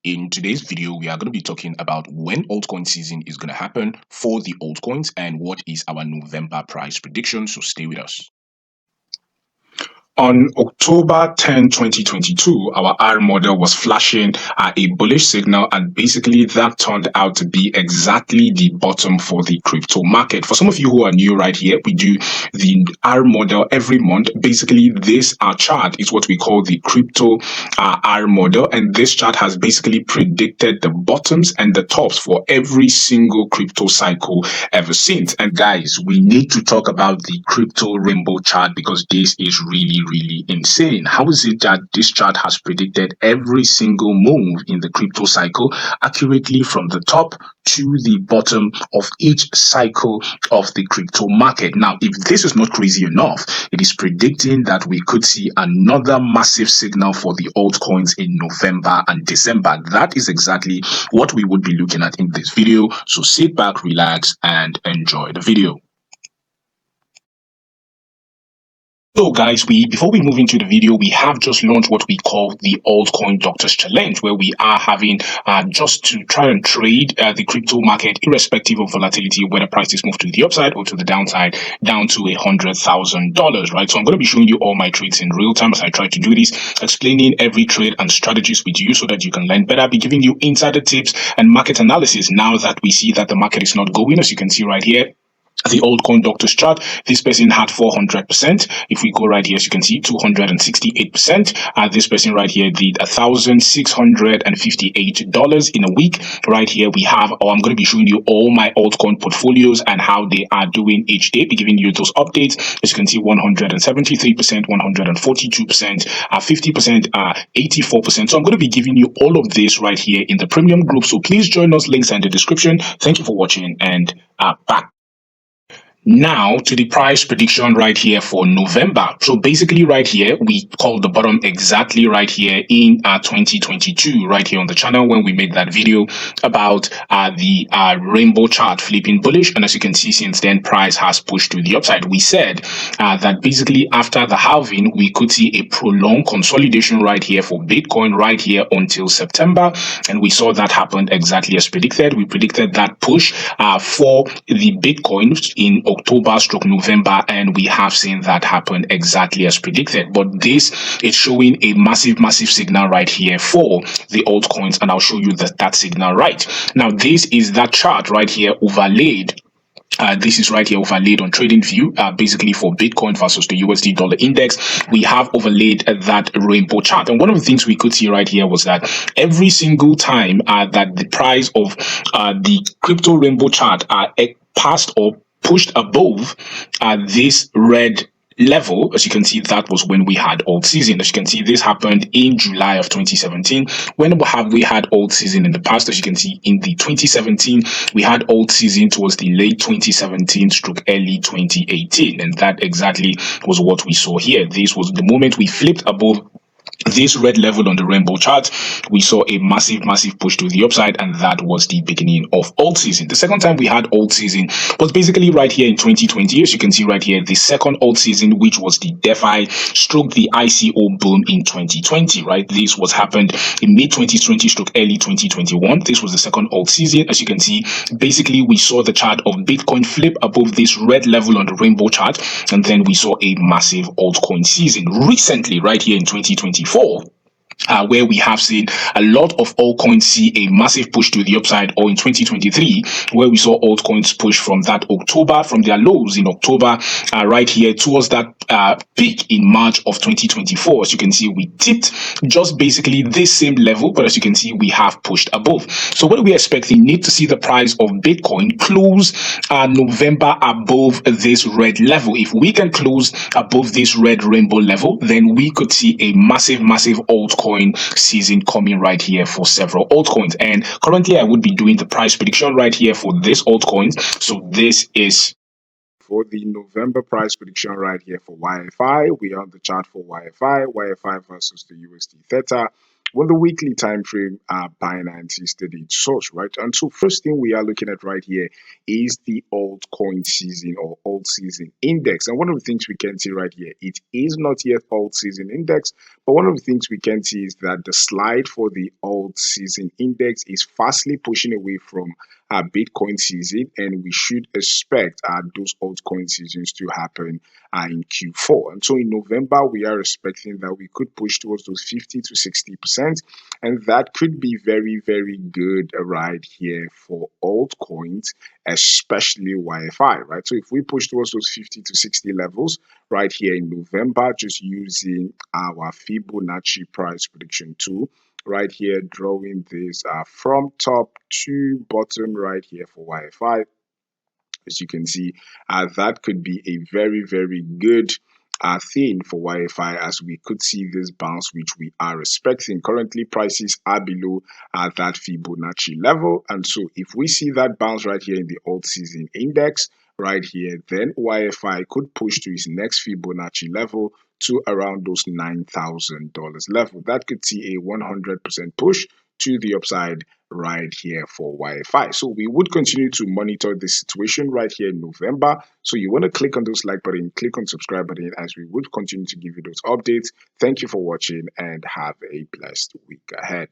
In today's video, we are going to be talking about when altcoin season is going to happen for the altcoins and what is our November price prediction. So stay with us. On October 10, 2022, our R.Model was flashing a bullish signal, and basically that turned out to be exactly the bottom for the crypto market. For some of you who are new right here, we do the R.Model every month. Basically, this chart is what we call the crypto R.Model, and this chart has basically predicted the bottoms and the tops for every single crypto cycle ever since. And guys, we need to talk about the crypto rainbow chart because this is really insane. How is it that this chart has predicted every single move in the crypto cycle accurately from the top to the bottom of each cycle of the crypto market? Now, if this is not crazy enough, it is predicting that we could see another massive signal for the altcoins in November and December. That is exactly what we would be looking at in this video. So sit back, relax, and enjoy the video. So guys, before we move into the video, we have just launched what we call the Altcoin Doctors Challenge, where we are having just to try and trade the crypto market, irrespective of volatility, whether prices move to the upside or to the downside, down to $100,000, right? So I'm going to be showing you all my trades in real time as I try to do this, explaining every trade and strategies with you so that you can learn better, be giving you insider tips and market analysis now that we see that the market is not going, as you can see right here. The altcoin doctors chart, this person had 400%. If we go right here, as you can see, 268%. This person right here did $1,658 in a week. Right here, we have, I'm going to be showing you all my altcoin portfolios and how they are doing each day, be giving you those updates. As you can see, 173%, 142%, 50%, 84%. So I'm going to be giving you all of this right here in the premium group. So please join us. Links are in the description. Thank you for watching, and back. Now to the price prediction right here for November. So basically right here, we called the bottom exactly right here in 2022, right here on the channel when we made that video about the rainbow chart flipping bullish. And as you can see, since then, price has pushed to the upside. We said that basically after the halving, we could see a prolonged consolidation right here for Bitcoin right here until September. And we saw that happened exactly as predicted. We predicted that push for the Bitcoin in October/November, and we have seen that happen exactly as predicted. But this is showing a massive signal right here for the altcoins, and I'll show you that signal right now. This is that chart right here overlaid. This is right here overlaid on TradingView, basically for Bitcoin versus the USD dollar index. We have overlaid that rainbow chart. And one of the things we could see right here was that every single time that the price of the crypto rainbow chart passed or pushed above this red level, as you can see, that was when we had Altseason. As you can see, this happened in July of 2017. When have we had Altseason in the past? As you can see, in the 2017, we had Altseason towards the late 2017 stroke early 2018, and that exactly was what we saw here. This was the moment we flipped above this red level on the rainbow chart. We saw a massive push to the upside, and that was the beginning of Altseason. The second time we had Altseason was basically right here in 2020. As you can see right here, the second Altseason, which was the DeFi stroke the ICO boom in 2020, right? This was happened in mid 2020 stroke early 2021. This was the second Altseason. As you can see, basically we saw the chart of Bitcoin flip above this red level on the rainbow chart, and then we saw a massive altcoin season recently right here in 2024. Where we have seen a lot of altcoins see a massive push to the upside, or in 2023, where we saw altcoins push from that October, from their lows in October, right here towards that peak in March of 2024. As you can see, we tipped just basically this same level, but as you can see, we have pushed above. So what are we expecting? Need to see the price of Bitcoin close November above this red level. If we can close above this red rainbow level, then we could see a massive altcoin season coming right here for several altcoins. And currently I would be doing the price prediction right here for this altcoins. So this is for the November price prediction right here for YFI. We are on the chart for YFI versus the USD Theta. When the weekly time frame, Binance is the source, right? And so first thing we are looking at right here is the altcoin season or alt season index. And one of the things we can see right here, it is not yet alt season index, but one of the things we can see is that the slide for the alt season index is fastly pushing away from Bitcoin season, and we should expect those altcoin seasons to happen in Q4. And so in November, we are expecting that we could push towards those 50 to 60%, and that could be very, very good right here for altcoins, especially YFI, right? So if we push towards those 50 to 60 levels right here in November, just using our Fibonacci price prediction tool, right here, drawing this from top to bottom right here for YFI. As you can see, that could be a very, very good thing for YFI, as we could see this bounce, which we are expecting. Currently, prices are below that Fibonacci level. And so if we see that bounce right here in the alt season index, right here, then YFI could push to its next Fibonacci level to around those $9,000 level. That could see a 100% push to the upside right here for YFI. So we would continue to monitor this situation right here in November. So you want to click on those like button, click on subscribe button, as we would continue to give you those updates. Thank you for watching and have a blessed week ahead.